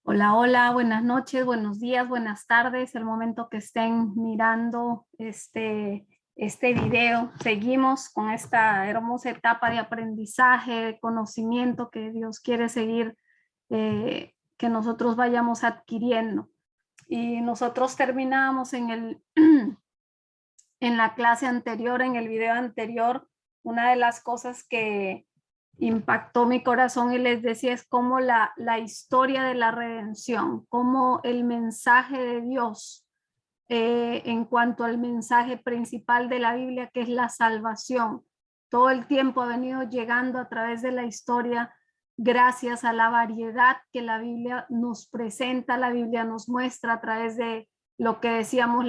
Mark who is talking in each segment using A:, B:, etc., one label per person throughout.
A: Hola, hola, buenas noches, buenos días, buenas tardes, el momento que estén mirando este video. Seguimos con esta hermosa etapa de aprendizaje, de conocimiento que Dios quiere seguir, que nosotros vayamos adquiriendo. Y nosotros terminamos en la clase anterior, en el video anterior, una de las cosas que impactó mi corazón y les decía es cómo la historia de la redención, cómo el mensaje de Dios en cuanto al mensaje principal de la Biblia, que es la salvación, todo el tiempo ha venido llegando a través de la historia gracias a la variedad que la Biblia nos presenta, la Biblia nos muestra a través de lo que decíamos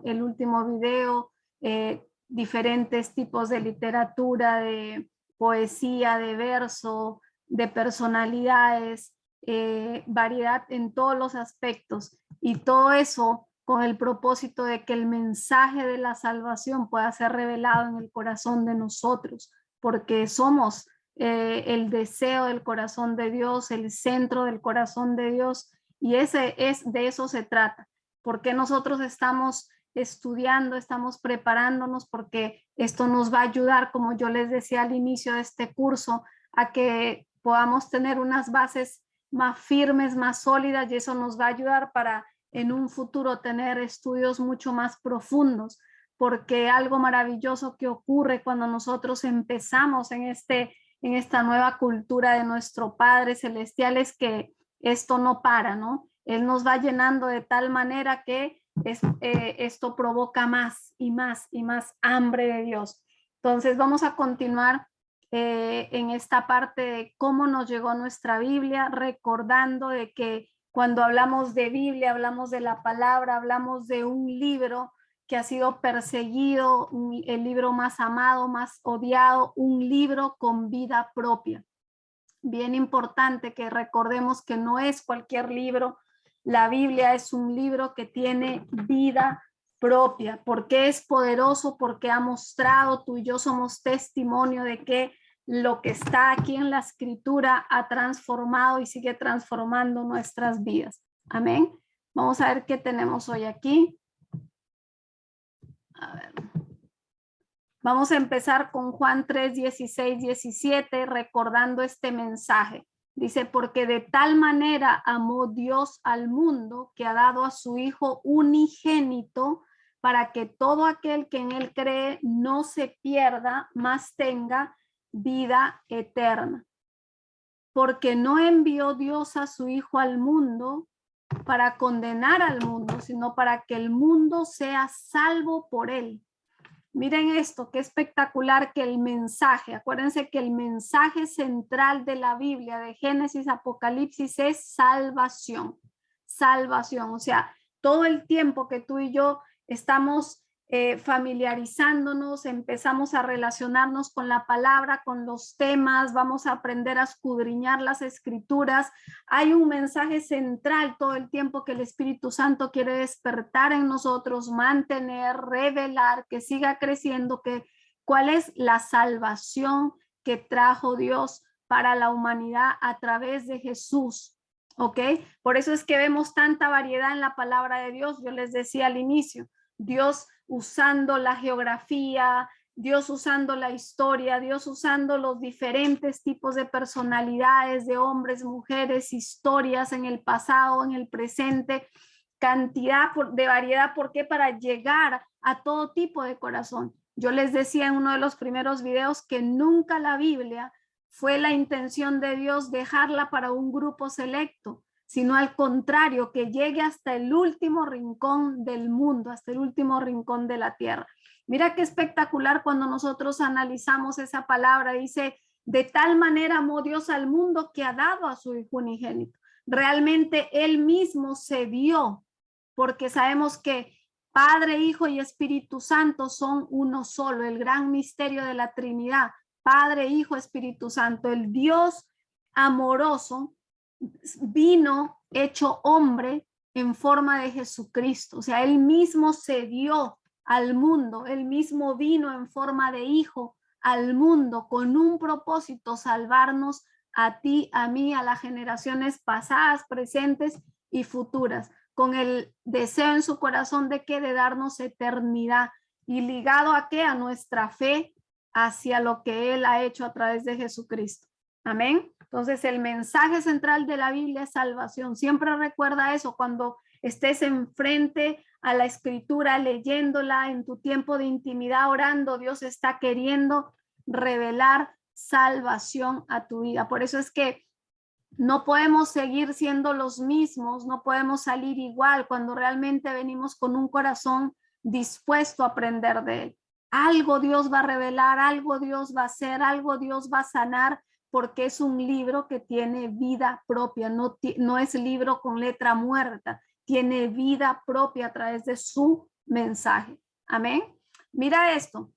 A: el último video, diferentes tipos de literatura, de poesía, de verso, de personalidades, variedad en todos los aspectos, y todo eso con el propósito de que el mensaje de la salvación pueda ser revelado en el corazón de nosotros, porque somos el deseo del corazón de Dios, el centro del corazón de Dios, y de eso se trata. Porque nosotros estamos estudiando, estamos preparándonos, porque esto nos va a ayudar, como yo les decía al inicio de este curso, a que podamos tener unas bases más firmes, más sólidas, y eso nos va a ayudar para en un futuro tener estudios mucho más profundos, porque algo maravilloso que ocurre cuando nosotros empezamos en esta nueva cultura de nuestro Padre Celestial es que esto no para, ¿no? Él nos va llenando de tal manera que esto provoca más y más y más hambre de Dios. Entonces vamos a continuar en esta parte de cómo nos llegó nuestra Biblia, recordando de que cuando hablamos de Biblia, hablamos de la palabra, hablamos de un libro que ha sido perseguido, el libro más amado, más odiado, un libro con vida propia. Bien importante que recordemos que no es cualquier libro. La Biblia es un libro que tiene vida propia, porque es poderoso, porque ha mostrado, tú y yo somos testimonio de que lo que está aquí en la escritura ha transformado y sigue transformando nuestras vidas. Amén. Vamos a ver qué tenemos hoy aquí. A ver. Vamos a empezar con Juan 3, 16, 17, recordando este mensaje. Dice, porque de tal manera amó Dios al mundo que ha dado a su Hijo unigénito para que todo aquel que en él cree no se pierda, mas tenga vida eterna. Porque no envió Dios a su Hijo al mundo para condenar al mundo, sino para que el mundo sea salvo por él. Miren esto, qué espectacular que el mensaje, acuérdense que el mensaje central de la Biblia, de Génesis, Apocalipsis, es salvación. Salvación, o sea, todo el tiempo que tú y yo estamos familiarizándonos, empezamos a relacionarnos con la palabra, con los temas, vamos a aprender a escudriñar las escrituras. Hay un mensaje central todo el tiempo que el Espíritu Santo quiere despertar en nosotros, mantener, revelar, que siga creciendo, que cuál es la salvación que trajo Dios para la humanidad a través de Jesús. ¿Ok? Por eso es que vemos tanta variedad en la palabra de Dios. Yo les decía al inicio, Dios usando la geografía, Dios usando la historia, Dios usando los diferentes tipos de personalidades, de hombres, mujeres, historias en el pasado, en el presente, cantidad de variedad. ¿Por qué? Para llegar a todo tipo de corazón. Yo les decía en uno de los primeros videos que nunca la Biblia fue la intención de Dios dejarla para un grupo selecto, sino al contrario, que llegue hasta el último rincón del mundo, hasta el último rincón de la tierra. Mira qué espectacular cuando nosotros analizamos esa palabra. Dice, de tal manera amó Dios al mundo que ha dado a su Hijo unigénito. Realmente Él mismo se dio, porque sabemos que Padre, Hijo y Espíritu Santo son uno solo, el gran misterio de la Trinidad. Padre, Hijo, Espíritu Santo, el Dios amoroso vino hecho hombre en forma de Jesucristo. O sea, él mismo se dio al mundo, él mismo vino en forma de hijo al mundo con un propósito, salvarnos a ti, a mí, a las generaciones pasadas, presentes y futuras, con el deseo en su corazón de que de darnos eternidad y ligado a qué, a nuestra fe hacia lo que él ha hecho a través de Jesucristo. Amén. Entonces el mensaje central de la Biblia es salvación. Siempre recuerda eso cuando estés enfrente a la escritura, leyéndola en tu tiempo de intimidad, orando. Dios está queriendo revelar salvación a tu vida. Por eso es que no podemos seguir siendo los mismos, no podemos salir igual cuando realmente venimos con un corazón dispuesto a aprender de él. Algo Dios va a revelar, algo Dios va a hacer, algo Dios va a sanar, porque es un libro que tiene vida propia, no es libro con letra muerta, tiene vida propia a través de su mensaje. Amén. Mira esto.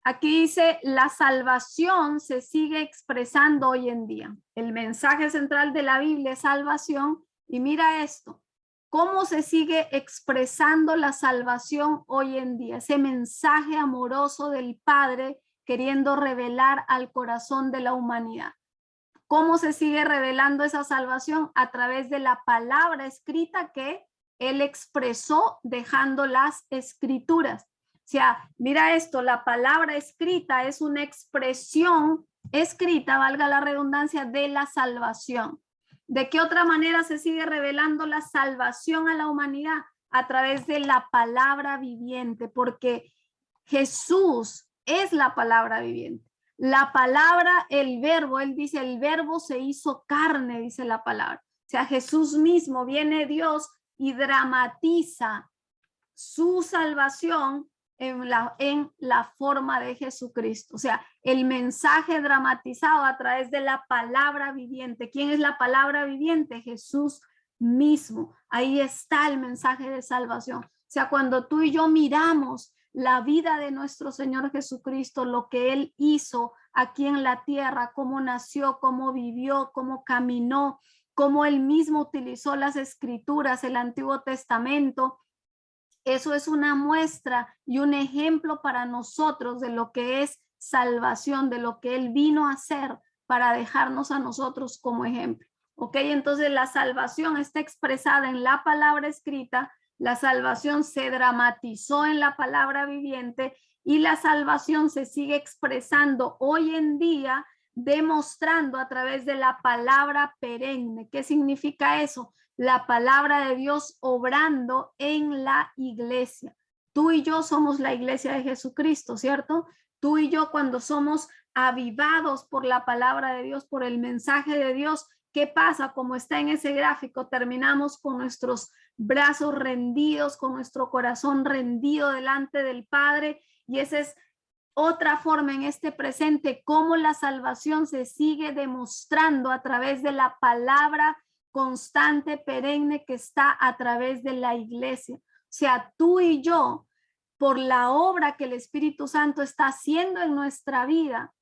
A: Aquí dice, la salvación se sigue expresando hoy en día. El mensaje central de la Biblia es salvación. Y mira esto, cómo se sigue expresando la salvación hoy en día. Ese mensaje amoroso del Padre queriendo revelar al corazón de la humanidad. ¿Cómo se sigue revelando esa salvación? A través de la palabra escrita que Él expresó dejando las escrituras. O sea, mira esto, la palabra escrita es una expresión escrita, valga la redundancia, de la salvación. ¿De qué otra manera se sigue revelando la salvación a la humanidad? A través de la palabra viviente, porque Jesús es la palabra viviente. La palabra, el verbo, él dice, el verbo se hizo carne, dice la palabra. O sea, Jesús mismo, viene Dios y dramatiza su salvación en la forma de Jesucristo. O sea, el mensaje dramatizado a través de la palabra viviente. ¿Quién es la palabra viviente? Jesús mismo. Ahí está el mensaje de salvación. O sea, cuando tú y yo miramos la vida de nuestro Señor Jesucristo, lo que Él hizo aquí en la tierra, cómo nació, cómo vivió, cómo caminó, cómo Él mismo utilizó las escrituras, el Antiguo Testamento. Eso es una muestra y un ejemplo para nosotros de lo que es salvación, de lo que Él vino a hacer para dejarnos a nosotros como ejemplo. ¿Ok? Entonces la salvación está expresada en la palabra escrita, la salvación se dramatizó en la palabra viviente y la salvación se sigue expresando hoy en día, demostrando a través de la palabra perenne. ¿Qué significa eso? La palabra de Dios obrando en la iglesia. Tú y yo somos la iglesia de Jesucristo, ¿cierto? Tú y yo cuando somos avivados por la palabra de Dios, por el mensaje de Dios, ¿qué pasa? Como está en ese gráfico, terminamos con nuestros brazos rendidos, con nuestro corazón rendido delante del Padre, y esa es otra forma en este presente, cómo la salvación se sigue demostrando a través de la palabra constante, perenne que está a través de la iglesia. O sea, tú y yo, por la obra que el Espíritu Santo está haciendo en nuestra vida,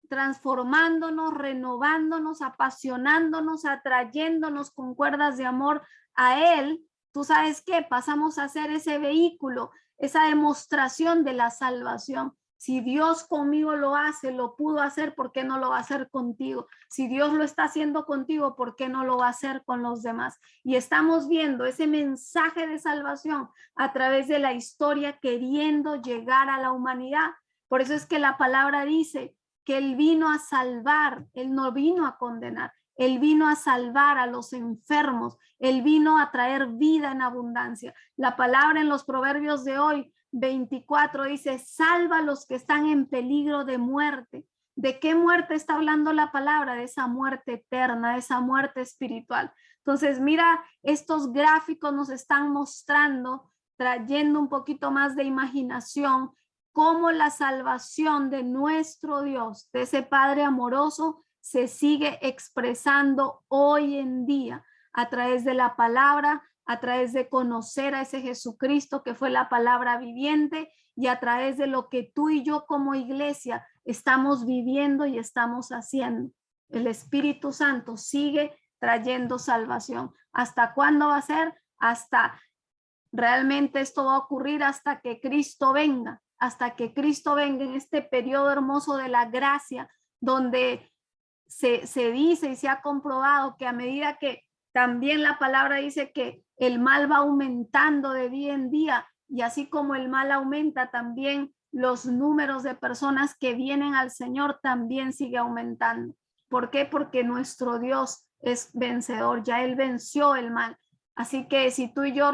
A: transformándonos, renovándonos, apasionándonos, atrayéndonos con cuerdas de amor a Él, tú sabes qué, pasamos a ser ese vehículo, esa demostración de la salvación. Si Dios conmigo lo hace, lo pudo hacer, ¿por qué no lo va a hacer contigo? Si Dios lo está haciendo contigo, ¿por qué no lo va a hacer con los demás? Y estamos viendo ese mensaje de salvación a través de la historia queriendo llegar a la humanidad. Por eso es que la palabra dice que Él vino a salvar, Él no vino a condenar. Él vino a salvar a los enfermos. Él vino a traer vida en abundancia. La palabra en los proverbios de hoy 24 dice, salva a los que están en peligro de muerte. ¿De qué muerte está hablando la palabra? De esa muerte eterna, de esa muerte espiritual. Entonces, mira, estos gráficos nos están mostrando, trayendo un poquito más de imaginación, cómo la salvación de nuestro Dios, de ese Padre amoroso, se sigue expresando hoy en día a través de la palabra, a través de conocer a ese Jesucristo que fue la palabra viviente y a través de lo que tú y yo como iglesia estamos viviendo y estamos haciendo. El Espíritu Santo sigue trayendo salvación. ¿Hasta cuándo va a ser? Hasta realmente esto va a ocurrir hasta que Cristo venga, hasta que Cristo venga en este periodo hermoso de la gracia, donde se dice y se ha comprobado que a medida que también la palabra dice que el mal va aumentando de día en día, y así como el mal aumenta, también los números de personas que vienen al Señor también sigue aumentando. ¿Por qué? Porque nuestro Dios es vencedor, ya Él venció el mal. Así que si tú y yo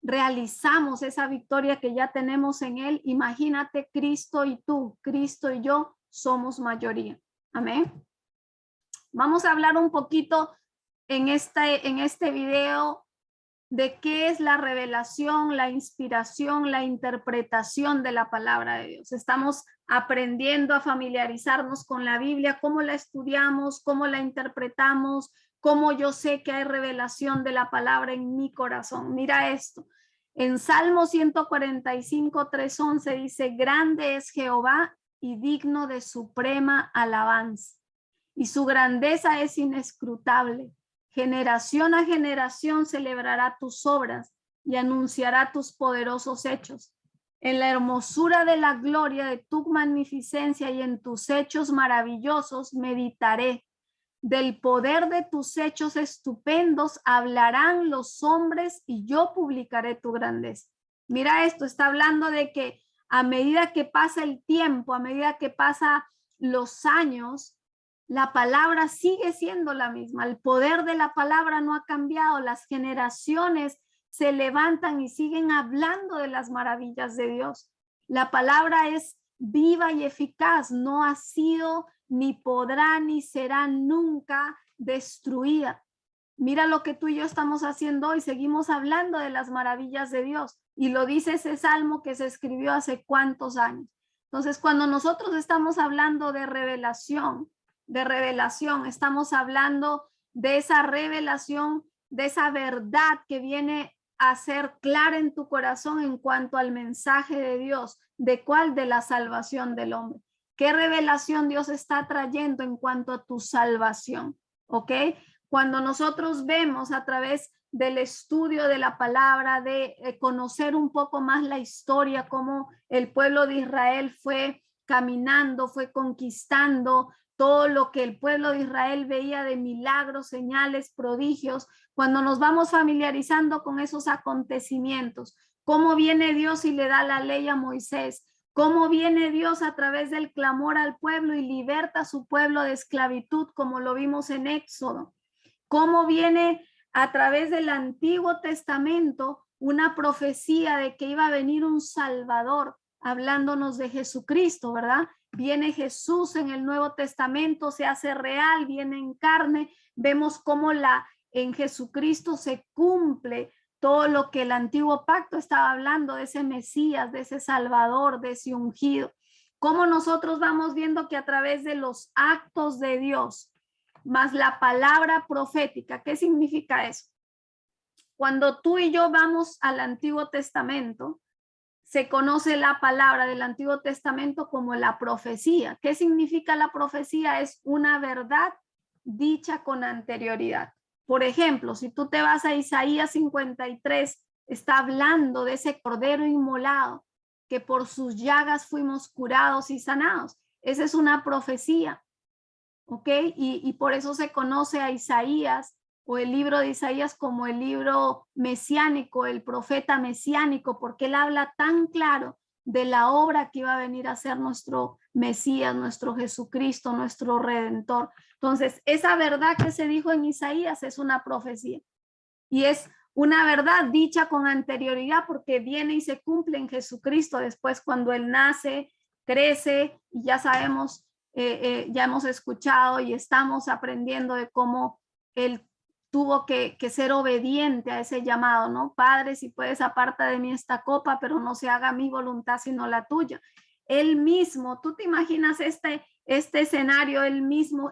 A: realizamos esa victoria que ya tenemos en Él, imagínate, Cristo y tú, Cristo y yo somos mayoría. Amén. Vamos a hablar un poquito en este video de qué es la revelación, la inspiración, la interpretación de la palabra de Dios. Estamos aprendiendo a familiarizarnos con la Biblia, cómo la estudiamos, cómo la interpretamos, cómo yo sé que hay revelación de la palabra en mi corazón. Mira esto. En Salmo 145, 3:11 dice, grande es Jehová y digno de suprema alabanza, y su grandeza es inescrutable. Generación a generación celebrará tus obras y anunciará tus poderosos hechos. En la hermosura de la gloria de tu magnificencia y en tus hechos maravillosos meditaré. Del poder de tus hechos estupendos hablarán los hombres y yo publicaré tu grandeza. Mira esto, está hablando de que a medida que pasa el tiempo, a medida que pasa los años, la palabra sigue siendo la misma. El poder de la palabra no ha cambiado. Las generaciones se levantan y siguen hablando de las maravillas de Dios. La palabra es viva y eficaz, no ha sido, ni podrá, ni será nunca destruida. Mira lo que tú y yo estamos haciendo hoy, seguimos hablando de las maravillas de Dios, y lo dice ese salmo que se escribió hace cuántos años. Entonces, cuando nosotros estamos hablando de revelación, estamos hablando de esa revelación, de esa verdad que viene a ser clara en tu corazón en cuanto al mensaje de Dios. ¿De cuál? De la salvación del hombre. ¿Qué revelación Dios está trayendo en cuanto a tu salvación? ¿Ok? Cuando nosotros vemos a través del estudio de la palabra, de conocer un poco más la historia, cómo el pueblo de Israel fue caminando, fue conquistando todo lo que el pueblo de Israel veía de milagros, señales, prodigios, cuando nos vamos familiarizando con esos acontecimientos, cómo viene Dios y le da la ley a Moisés, cómo viene Dios a través del clamor al pueblo y liberta a su pueblo de esclavitud, como lo vimos en Éxodo, cómo viene a través del Antiguo Testamento una profecía de que iba a venir un Salvador, hablándonos de Jesucristo, ¿verdad? Viene Jesús en el Nuevo Testamento, se hace real, viene en carne, vemos cómo en Jesucristo se cumple todo lo que el antiguo pacto estaba hablando, de ese Mesías, de ese Salvador, de ese ungido. Cómo nosotros vamos viendo que a través de los actos de Dios, más la palabra profética, ¿qué significa eso? Cuando tú y yo vamos al Antiguo Testamento, se conoce la palabra del Antiguo Testamento como la profecía. ¿Qué significa la profecía? Es una verdad dicha con anterioridad. Por ejemplo, si tú te vas a Isaías 53, está hablando de ese cordero inmolado, que por sus llagas fuimos curados y sanados. Esa es una profecía, ¿ok? Y por eso se conoce a Isaías, o el libro de Isaías, como el libro mesiánico, el profeta mesiánico, porque él habla tan claro de la obra que iba a venir a ser nuestro Mesías, nuestro Jesucristo, nuestro Redentor. Entonces, esa verdad que se dijo en Isaías es una profecía, y es una verdad dicha con anterioridad porque viene y se cumple en Jesucristo después, cuando él nace, crece, y ya sabemos, ya hemos escuchado y estamos aprendiendo de cómo él tuvo que ser obediente a ese llamado, ¿no? Padre, si puedes, aparta de mí esta copa, pero no se haga mi voluntad sino la tuya. Él mismo, tú te imaginas este escenario, el mismo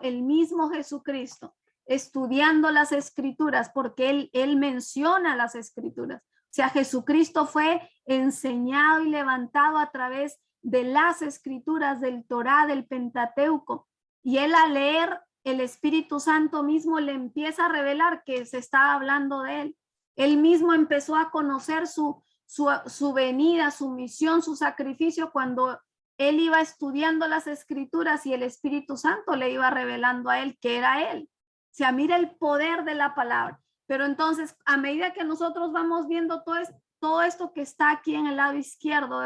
A: Jesucristo estudiando las escrituras, porque él menciona las escrituras. O sea, Jesucristo fue enseñado y levantado a través de las escrituras, del Torá, del Pentateuco, y él, al leer, el Espíritu Santo mismo le empieza a revelar que se estaba hablando de él. Él mismo empezó a conocer su venida, su misión, su sacrificio, cuando él iba estudiando las escrituras y el Espíritu Santo le iba revelando a él que era él. O sea, mira el poder de la palabra. Pero entonces, a medida que nosotros vamos viendo todo esto que está aquí en el lado izquierdo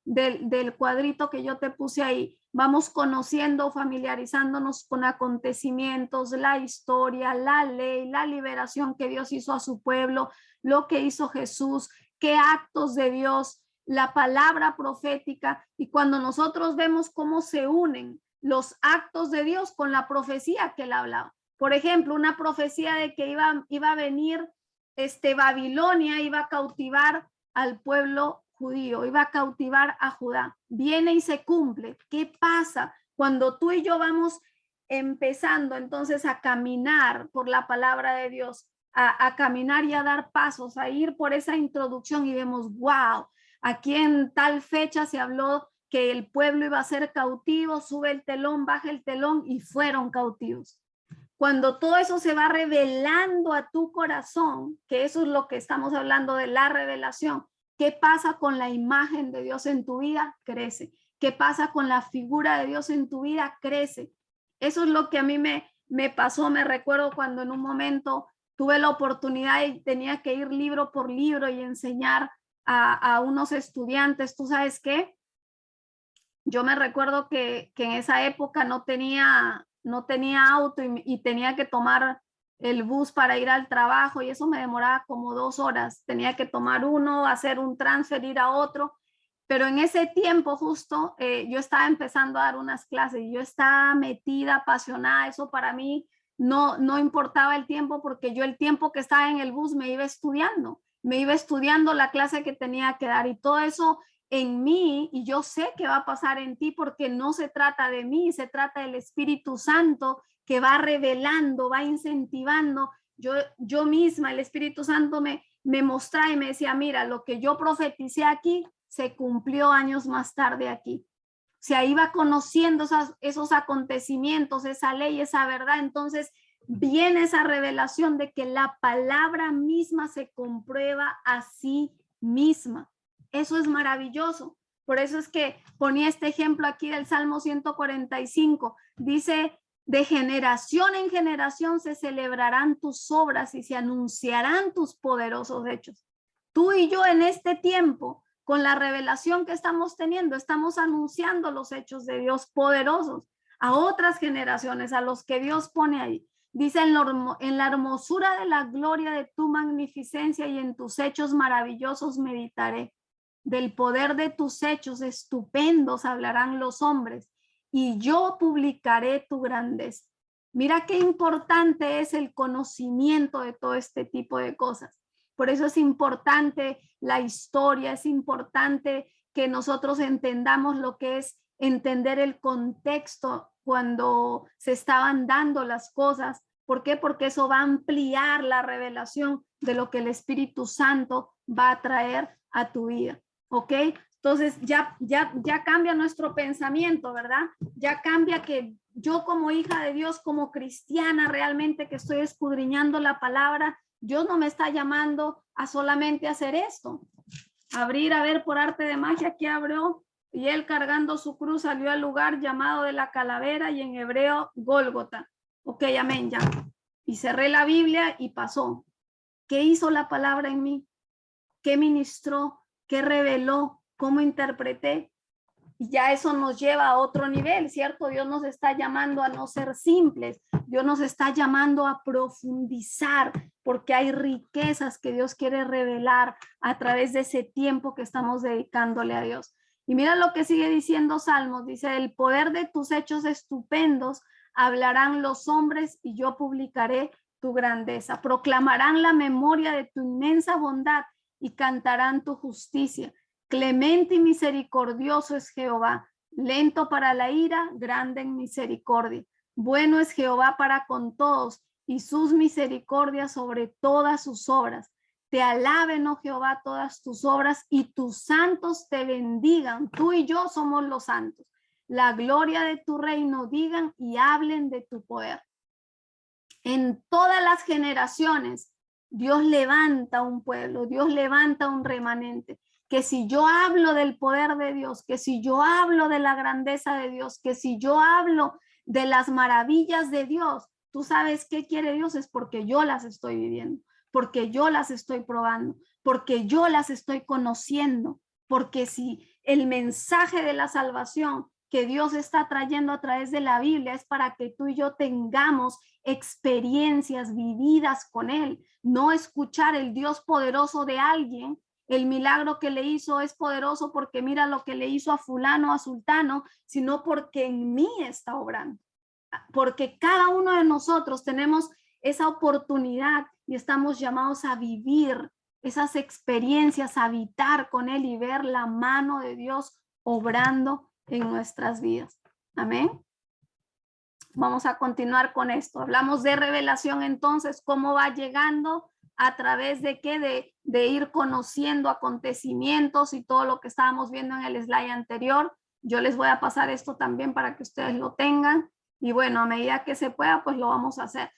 A: del cuadrito que yo te puse ahí, vamos conociendo, familiarizándonos con acontecimientos, la historia, la ley, la liberación que Dios hizo a su pueblo, lo que hizo Jesús, qué actos de Dios, la palabra profética. Y cuando nosotros vemos cómo se unen los actos de Dios con la profecía que él hablaba. Por ejemplo, una profecía de que iba a venir Babilonia, iba a cautivar al pueblo judío, iba a cautivar a Judá. Viene y se cumple. ¿Qué pasa cuando tú y yo vamos empezando entonces a caminar por la palabra de Dios, a caminar y a dar pasos, a ir por esa introducción y vemos, wow, aquí en tal fecha se habló que el pueblo iba a ser cautivo, sube el telón, baja el telón y fueron cautivos. Cuando todo eso se va revelando a tu corazón, que eso es lo que estamos hablando de la revelación, ¿qué pasa con la imagen de Dios en tu vida? Crece. ¿Qué pasa con la figura de Dios en tu vida? Crece. Eso es lo que a mí me pasó. Me recuerdo cuando en un momento tuve la oportunidad y tenía que ir libro por libro y enseñar a unos estudiantes. ¿Tú sabes qué? Yo me recuerdo que en esa época no tenía auto y tenía que tomar el bus para ir al trabajo y eso me demoraba como 2 horas. Tenía que tomar uno, hacer un transfer, ir a otro. Pero en ese tiempo justo yo estaba empezando a dar unas clases y yo estaba metida, apasionada. Eso para mí no importaba el tiempo porque yo el tiempo que estaba en el bus me iba estudiando la clase que tenía que dar y todo eso en mí, y yo sé que va a pasar en ti porque no se trata de mí, se trata del Espíritu Santo que va revelando, va incentivando. Yo misma, el Espíritu Santo me mostraba y me decía, mira, lo que yo profeticé aquí se cumplió años más tarde aquí. O sea, iba conociendo esos acontecimientos, esa ley, esa verdad. Entonces viene esa revelación de que la palabra misma se comprueba a sí misma. Eso es maravilloso. Por eso es que ponía este ejemplo aquí del Salmo 145. Dice, de generación en generación se celebrarán tus obras y se anunciarán tus poderosos hechos. Tú y yo en este tiempo, con la revelación que estamos teniendo, estamos anunciando los hechos de Dios poderosos a otras generaciones, a los que Dios pone ahí. Dice, en la hermosura de la gloria de tu magnificencia y en tus hechos maravillosos meditaré. Del poder de tus hechos estupendos hablarán los hombres y yo publicaré tu grandeza. Mira qué importante es el conocimiento de todo este tipo de cosas. Por eso es importante la historia, es importante que nosotros entendamos lo que es entender el contexto cuando se estaban dando las cosas. ¿Por qué? Porque eso va a ampliar la revelación de lo que el Espíritu Santo va a traer a tu vida. ¿Ok? Entonces ya cambia nuestro pensamiento, ¿verdad? Ya cambia que yo como hija de Dios, como cristiana realmente que estoy escudriñando la palabra, Dios no me está llamando a solamente hacer esto. Abrir, a ver, por arte de magia, que abrió y él cargando su cruz salió al lugar llamado de la calavera y en hebreo Gólgota. Ok, amén, ya. Y cerré la Biblia y pasó. ¿Qué hizo la palabra en mí? ¿Qué ministró? ¿Qué reveló? ¿Cómo interpreté? Y ya eso nos lleva a otro nivel, ¿cierto? Dios nos está llamando a no ser simples. Dios nos está llamando a profundizar porque hay riquezas que Dios quiere revelar a través de ese tiempo que estamos dedicándole a Dios. Y mira lo que sigue diciendo Salmos. Dice, el poder de tus hechos estupendos hablarán los hombres y yo publicaré tu grandeza. Proclamarán la memoria de tu inmensa bondad y cantarán tu justicia. Clemente y misericordioso es Jehová, lento para la ira, grande en misericordia. Bueno es Jehová para con todos y sus misericordias sobre todas sus obras. Te alaben, oh Jehová, todas tus obras y tus santos te bendigan. Tú y yo somos los santos. La gloria de tu reino digan y hablen de tu poder. En todas las generaciones, Dios levanta un pueblo, Dios levanta un remanente. que si yo hablo del poder de Dios, que si yo hablo de la grandeza de Dios, que si yo hablo de las maravillas de Dios, tú sabes qué quiere Dios, es porque yo las estoy viviendo, porque yo las estoy probando, porque yo las estoy conociendo, porque si el mensaje de la salvación que Dios está trayendo a través de la Biblia es para que tú y yo tengamos experiencias vividas con Él, no escuchar el Dios poderoso de alguien. El milagro que le hizo es poderoso porque mira lo que le hizo a fulano, a sultano, sino porque en mí está obrando. Porque cada uno de nosotros tenemos esa oportunidad y estamos llamados a vivir esas experiencias, a habitar con Él y ver la mano de Dios obrando en nuestras vidas. Amén. Vamos a continuar con esto. Hablamos de revelación entonces, cómo va llegando, a través de qué, de ir conociendo acontecimientos y todo lo que estábamos viendo en el slide anterior. Yo les voy a pasar esto también para que ustedes lo tengan y bueno, a medida que se pueda, pues lo vamos a hacer.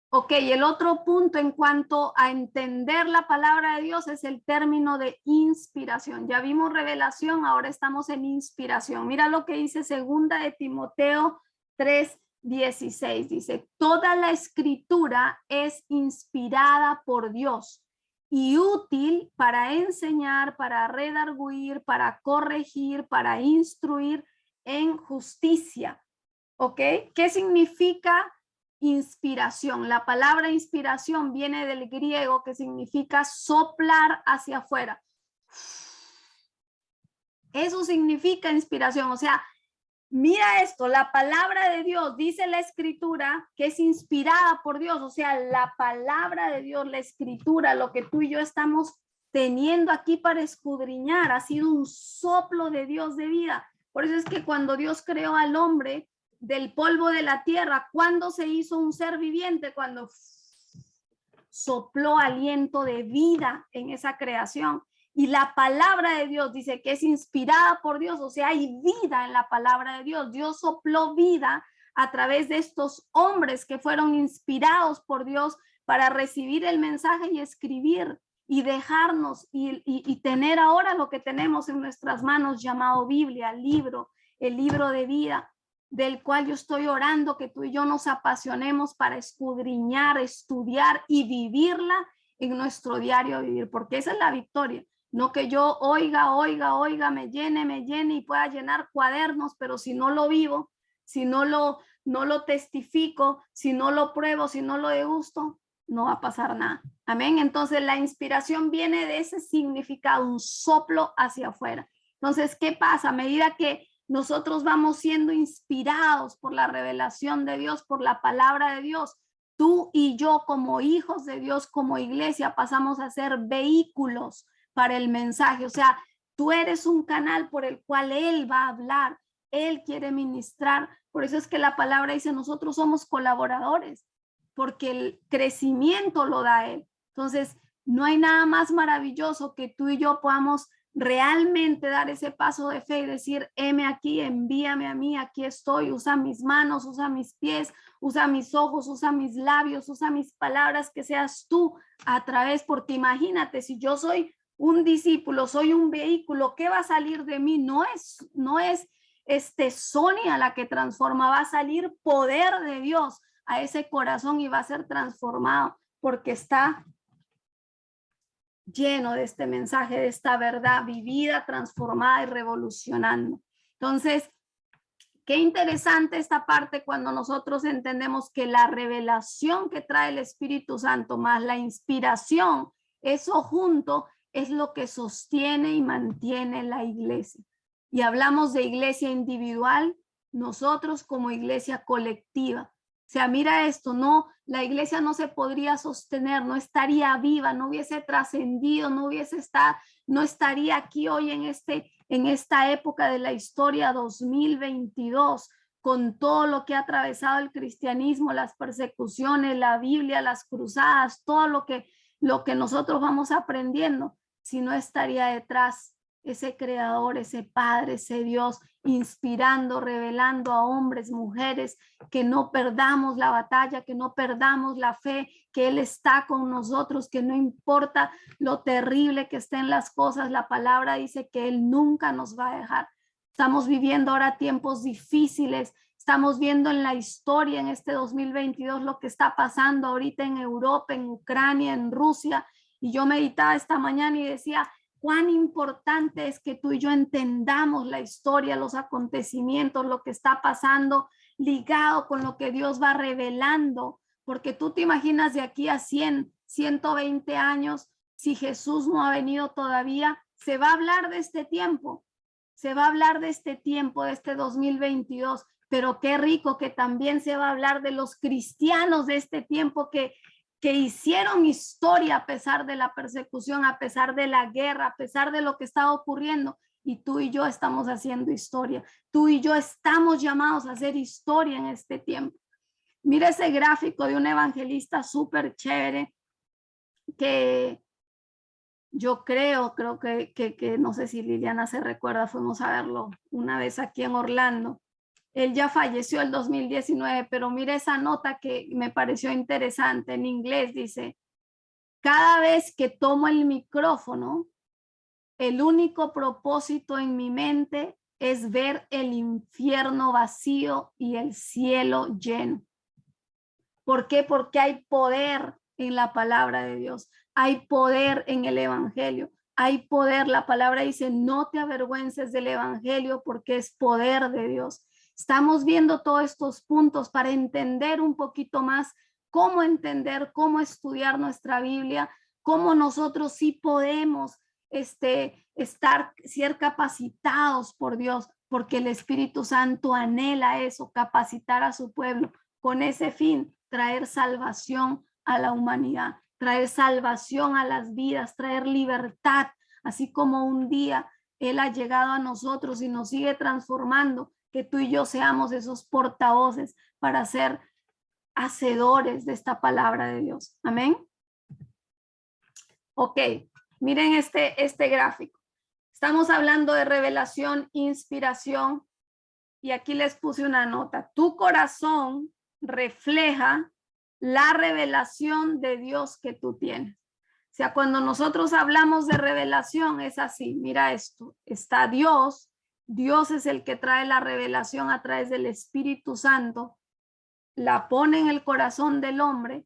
A: Ok, el otro punto en cuanto a entender la palabra de Dios es el término de inspiración. Ya vimos revelación, ahora estamos en inspiración. Mira lo que dice 2 de Timoteo 3:16. Dice, toda la escritura es inspirada por Dios y útil para enseñar, para redarguir, para corregir, para instruir en justicia. ¿Ok? ¿Qué significa inspiración? La palabra inspiración viene del griego que significa soplar hacia afuera. Eso significa inspiración. O sea, mira esto, la palabra de Dios, dice la escritura que es inspirada por Dios. O sea, la palabra de Dios, la escritura, lo que tú y yo estamos teniendo aquí para escudriñar, ha sido un soplo de Dios de vida. Por eso es que cuando Dios creó al hombre del polvo de la tierra, ¿cuándo se hizo un ser viviente? Cuando sopló aliento de vida en esa creación. Y la palabra de Dios dice que es inspirada por Dios, o sea, hay vida en la palabra de Dios. Dios sopló vida a través de estos hombres que fueron inspirados por Dios para recibir el mensaje y escribir y dejarnos y tener ahora lo que tenemos en nuestras manos llamado Biblia, el libro de vida, del cual yo estoy orando que tú y yo nos apasionemos para escudriñar, estudiar y vivirla en nuestro diario vivir, porque esa es la victoria. No que yo oiga, me llene y pueda llenar cuadernos, pero si no lo vivo, si no lo testifico, si no lo pruebo, si no lo degusto, no va a pasar nada. Amén. Entonces la inspiración viene de ese significado, un soplo hacia afuera. Entonces, ¿qué pasa? A medida que nosotros vamos siendo inspirados por la revelación de Dios, por la palabra de Dios, tú y yo como hijos de Dios, como iglesia, pasamos a ser vehículos para el mensaje. O sea, tú eres un canal por el cual Él va a hablar, Él quiere ministrar. Por eso es que la palabra dice, nosotros somos colaboradores, porque el crecimiento lo da Él. Entonces, no hay nada más maravilloso que tú y yo podamos realmente dar ese paso de fe y decir, heme aquí, envíame a mí, aquí estoy, usa mis manos, usa mis pies, usa mis ojos, usa mis labios, usa mis palabras, que seas tú a través, porque imagínate, si yo soy un discípulo, soy un vehículo, ¿qué va a salir de mí? No es Sonia la que transforma, va a salir poder de Dios a ese corazón y va a ser transformado porque está lleno de este mensaje, de esta verdad vivida, transformada y revolucionando. Entonces, qué interesante esta parte cuando nosotros entendemos que la revelación que trae el Espíritu Santo más la inspiración, eso junto es lo que sostiene y mantiene la iglesia. Y hablamos de iglesia individual, nosotros como iglesia colectiva. O sea, mira esto, no, la iglesia no se podría sostener, no estaría viva, no hubiese trascendido, no estaría aquí hoy en esta época de la historia 2022, con todo lo que ha atravesado el cristianismo, las persecuciones, la Biblia, las cruzadas, todo lo que nosotros vamos aprendiendo, si no estaría detrás ese creador, ese Padre, ese Dios, inspirando, revelando a hombres, mujeres, que no perdamos la batalla, que no perdamos la fe, que Él está con nosotros, que no importa lo terrible que estén las cosas, la palabra dice que Él nunca nos va a dejar. Estamos viviendo ahora tiempos difíciles, estamos viendo en la historia en este 2022 lo que está pasando ahorita en Europa, en Ucrania, en Rusia, y yo meditaba esta mañana y decía, cuán importante es que tú y yo entendamos la historia, los acontecimientos, lo que está pasando ligado con lo que Dios va revelando, porque tú te imaginas de aquí a 100, 120 años, si Jesús no ha venido todavía, se va a hablar de este tiempo, se va a hablar de este tiempo, de este 2022, pero qué rico que también se va a hablar de los cristianos de este tiempo que hicieron historia a pesar de la persecución, a pesar de la guerra, a pesar de lo que estaba ocurriendo. Y tú y yo estamos haciendo historia. Tú y yo estamos llamados a hacer historia en este tiempo. Mira ese gráfico de un evangelista súper chévere que yo creo que no sé si Liliana se recuerda, fuimos a verlo una vez aquí en Orlando. Él ya falleció el 2019, pero mira esa nota que me pareció interesante. En inglés dice, cada vez que tomo el micrófono, el único propósito en mi mente es ver el infierno vacío y el cielo lleno. ¿Por qué? Porque hay poder en la palabra de Dios. Hay poder en el evangelio. Hay poder. La palabra dice, no te avergüences del evangelio porque es poder de Dios. Estamos viendo todos estos puntos para entender un poquito más cómo entender, cómo estudiar nuestra Biblia, cómo nosotros sí podemos ser capacitados por Dios, porque el Espíritu Santo anhela eso, capacitar a su pueblo con ese fin, traer salvación a la humanidad, traer salvación a las vidas, traer libertad, así como un día Él ha llegado a nosotros y nos sigue transformando, que tú y yo seamos esos portavoces para ser hacedores de esta palabra de Dios. Amén. Ok, miren este gráfico. Estamos hablando de revelación, inspiración, y aquí les puse una nota. Tu corazón refleja la revelación de Dios que tú tienes. O sea, cuando nosotros hablamos de revelación es así, mira esto, está Dios, Dios es el que trae la revelación a través del Espíritu Santo, la pone en el corazón del hombre,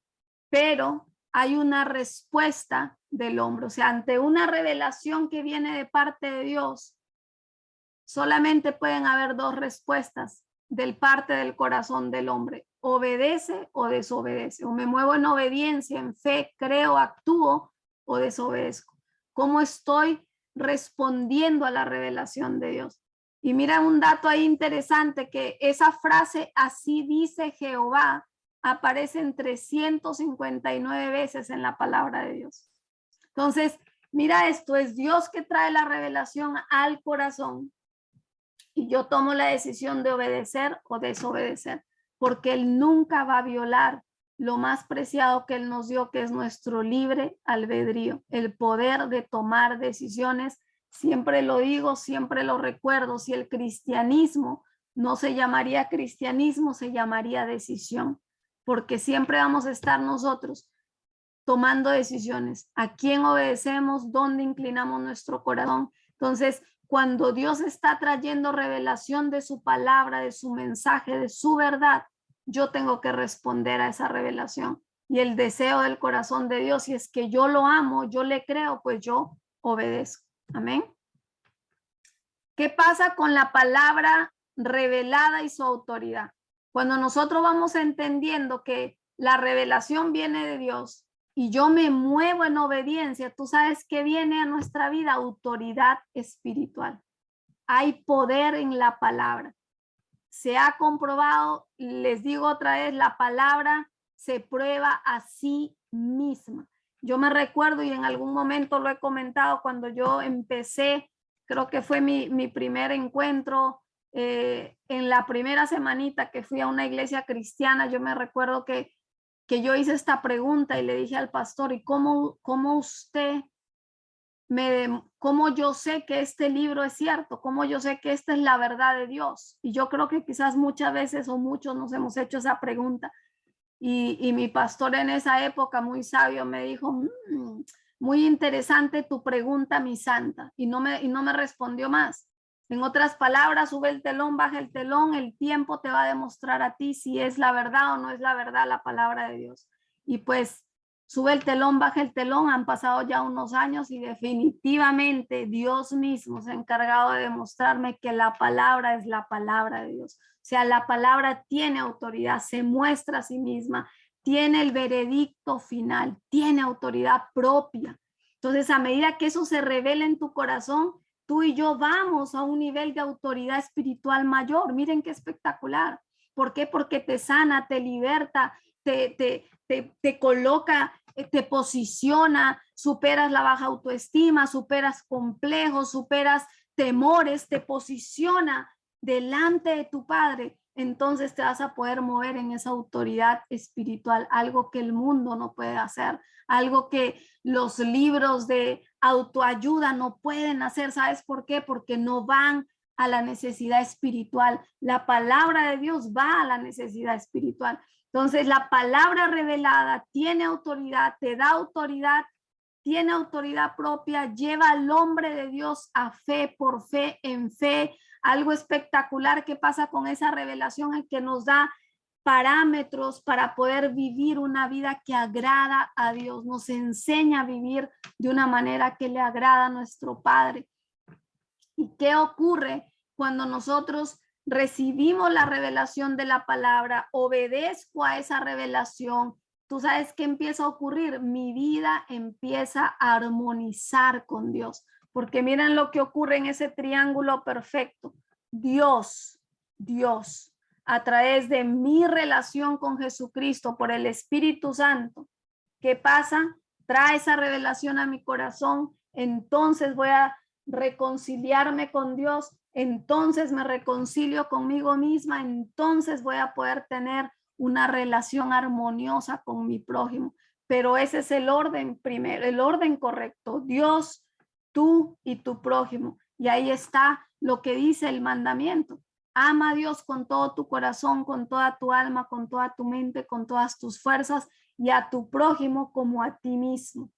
A: pero hay una respuesta del hombre, o sea, ante una revelación que viene de parte de Dios, solamente pueden haber dos respuestas del parte del corazón del hombre, obedece o desobedece, o me muevo en obediencia, en fe, creo, actúo o desobedezco. ¿Cómo estoy respondiendo a la revelación de Dios? Y mira un dato ahí interesante, que esa frase, así dice Jehová, aparece en 359 veces en la palabra de Dios. Entonces, mira esto, es Dios que trae la revelación al corazón y yo tomo la decisión de obedecer o desobedecer, porque Él nunca va a violar lo más preciado que Él nos dio, que es nuestro libre albedrío, el poder de tomar decisiones. Siempre lo digo, siempre lo recuerdo, si el cristianismo no se llamaría cristianismo, se llamaría decisión, porque siempre vamos a estar nosotros tomando decisiones, a quién obedecemos, dónde inclinamos nuestro corazón. Entonces, cuando Dios está trayendo revelación de su palabra, de su mensaje, de su verdad, yo tengo que responder a esa revelación. Y el deseo del corazón de Dios, si es que yo lo amo, yo le creo, pues yo obedezco. Amén. ¿Qué pasa con la palabra revelada y su autoridad? Cuando nosotros vamos entendiendo que la revelación viene de Dios y yo me muevo en obediencia, tú sabes que viene a nuestra vida autoridad espiritual. Hay poder en la palabra. Se ha comprobado, les digo otra vez, la palabra se prueba a sí misma. Yo me recuerdo y en algún momento lo he comentado cuando yo empecé, creo que fue mi primer encuentro, en la primera semanita que fui a una iglesia cristiana, yo me recuerdo que yo hice esta pregunta y le dije al pastor, ¿y cómo usted cómo yo sé que este libro es cierto, cómo yo sé que esta es la verdad de Dios. Y yo creo que quizás muchas veces o muchos nos hemos hecho esa pregunta. Y mi pastor en esa época, muy sabio, me dijo, muy interesante tu pregunta, mi santa. Y no me respondió más. En otras palabras, sube el telón, baja el telón, el tiempo te va a demostrar a ti si es la verdad o no es la verdad la palabra de Dios. Y pues sube el telón, baja el telón, han pasado ya unos años y definitivamente Dios mismo se ha encargado de demostrarme que la palabra es la palabra de Dios. O sea, la palabra tiene autoridad, se muestra a sí misma, tiene el veredicto final, tiene autoridad propia. Entonces, a medida que eso se revela en tu corazón, tú y yo vamos a un nivel de autoridad espiritual mayor. Miren qué espectacular. ¿Por qué? Porque te sana, te liberta, te coloca, te posiciona, superas la baja autoestima, superas complejos, superas temores, te posiciona delante de tu Padre. Entonces te vas a poder mover en esa autoridad espiritual, algo que el mundo no puede hacer, algo que los libros de autoayuda no pueden hacer. ¿Sabes por qué? Porque no van a la necesidad espiritual. La palabra de Dios va a la necesidad espiritual. Entonces, la palabra revelada tiene autoridad, te da autoridad, tiene autoridad propia, lleva al hombre de Dios a fe por fe en fe. Algo espectacular que pasa con esa revelación es que nos da parámetros para poder vivir una vida que agrada a Dios, nos enseña a vivir de una manera que le agrada a nuestro Padre. ¿Y qué ocurre cuando nosotros recibimos la revelación de la palabra, obedezco a esa revelación? Tú sabes qué empieza a ocurrir, mi vida empieza a armonizar con Dios, porque miren lo que ocurre en ese triángulo perfecto. Dios, a través de mi relación con Jesucristo por el Espíritu Santo, ¿qué pasa? Trae esa revelación a mi corazón, entonces voy a reconciliarme con Dios, entonces me reconcilio conmigo misma, entonces voy a poder tener una relación armoniosa con mi prójimo. Pero ese es el orden primero, el orden correcto. Dios, tú y tu prójimo. Y ahí está lo que dice el mandamiento. Ama a Dios con todo tu corazón, con toda tu alma, con toda tu mente, con todas tus fuerzas y a tu prójimo como a ti mismo.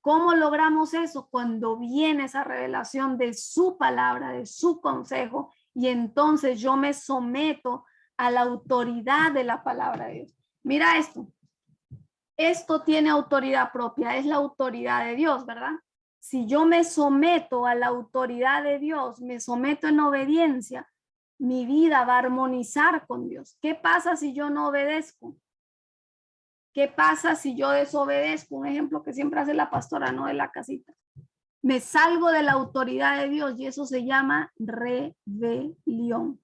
A: ¿Cómo logramos eso? Cuando viene esa revelación de su palabra, de su consejo, y entonces yo me someto a la autoridad de la palabra de Dios. Mira esto. Esto tiene autoridad propia, es la autoridad de Dios, ¿verdad? Si yo me someto a la autoridad de Dios, me someto en obediencia, mi vida va a armonizar con Dios. ¿Qué pasa si yo no obedezco? ¿Qué pasa si yo desobedezco? Un ejemplo que siempre hace la pastora, ¿no? De la casita. Me salgo de la autoridad de Dios y eso se llama rebelión.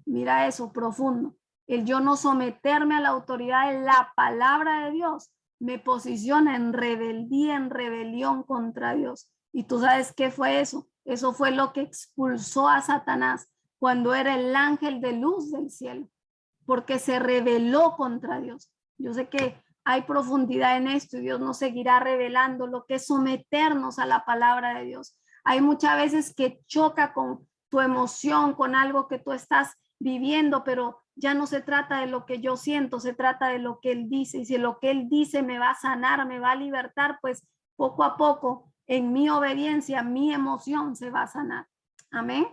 A: Mira eso, profundo. El yo no someterme a la autoridad de la palabra de Dios me posiciona en rebeldía, en rebelión contra Dios. Y tú sabes qué fue eso. Eso fue lo que expulsó a Satanás cuando era el ángel de luz del cielo, porque se rebeló contra Dios. Yo sé que hay profundidad en esto y Dios nos seguirá revelando lo que es someternos a la palabra de Dios. Hay muchas veces que choca con tu emoción, con algo que tú estás viviendo, pero ya no se trata de lo que yo siento, se trata de lo que Él dice. Y si lo que Él dice me va a sanar, me va a libertar, pues poco a poco, en mi obediencia, mi emoción se va a sanar. Amén.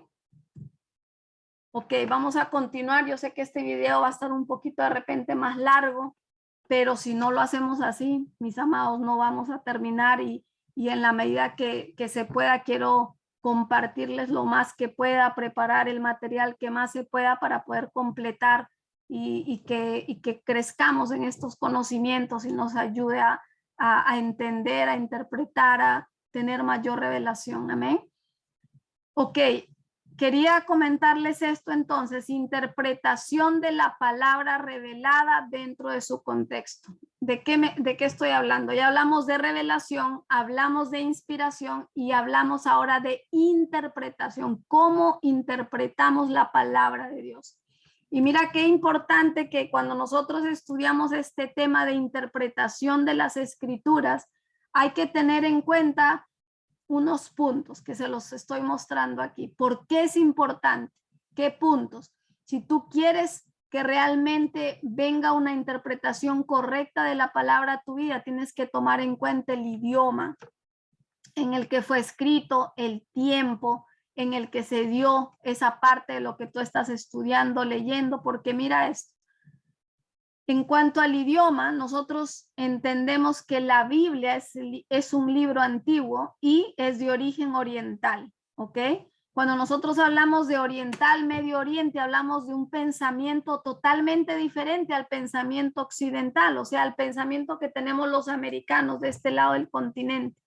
A: Ok, vamos a continuar. Yo sé que este video va a estar un poquito de repente más largo, pero si no lo hacemos así, mis amados, no vamos a terminar y en la medida que se pueda, quiero compartirles lo más que pueda, preparar el material que más se pueda para poder completar y que crezcamos en estos conocimientos y nos ayude a entender, a interpretar, a tener mayor revelación. Amén. Ok, quería comentarles esto entonces, interpretación de la palabra revelada dentro de su contexto. ¿De qué estoy hablando? Ya hablamos de revelación, hablamos de inspiración y hablamos ahora de interpretación. ¿Cómo interpretamos la palabra de Dios? Y mira qué importante que cuando nosotros estudiamos este tema de interpretación de las escrituras, hay que tener en cuenta unos puntos que se los estoy mostrando aquí. ¿Por qué es importante? ¿Qué puntos? Si tú quieres que realmente venga una interpretación correcta de la palabra a tu vida, tienes que tomar en cuenta el idioma en el que fue escrito, el tiempo en el que se dio esa parte de lo que tú estás estudiando, leyendo, porque mira esto. En cuanto al idioma, nosotros entendemos que la Biblia es un libro antiguo y es de origen oriental, ¿ok? Cuando nosotros hablamos de oriental, Medio Oriente, hablamos de un pensamiento totalmente diferente al pensamiento occidental, o sea, al pensamiento que tenemos los americanos de este lado del continente,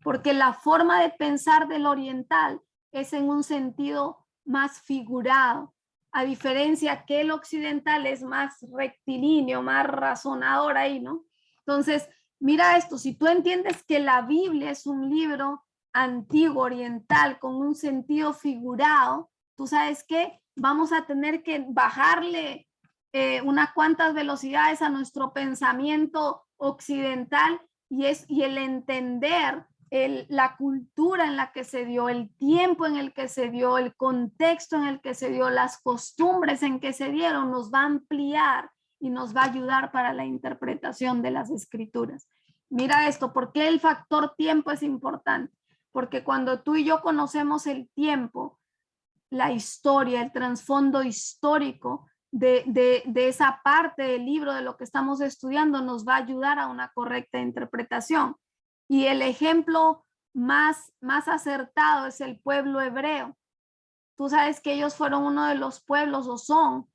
A: porque la forma de pensar del oriental es en un sentido más figurado, a diferencia que el occidental es más rectilíneo, más razonador ahí, ¿no? Entonces, mira esto, si tú entiendes que la Biblia es un libro antiguo, oriental, con un sentido figurado, tú sabes que vamos a tener que bajarle unas cuantas velocidades a nuestro pensamiento occidental y el entender la cultura en la que se dio, el tiempo en el que se dio, el contexto en el que se dio, las costumbres en que se dieron, nos va a ampliar y nos va a ayudar para la interpretación de las escrituras. Mira esto, ¿por qué el factor tiempo es importante? Porque cuando tú y yo conocemos el tiempo, la historia, el trasfondo histórico de esa parte del libro, de lo que estamos estudiando, nos va a ayudar a una correcta interpretación. Y el ejemplo más acertado es el pueblo hebreo. Tú sabes que ellos fueron uno de los pueblos o son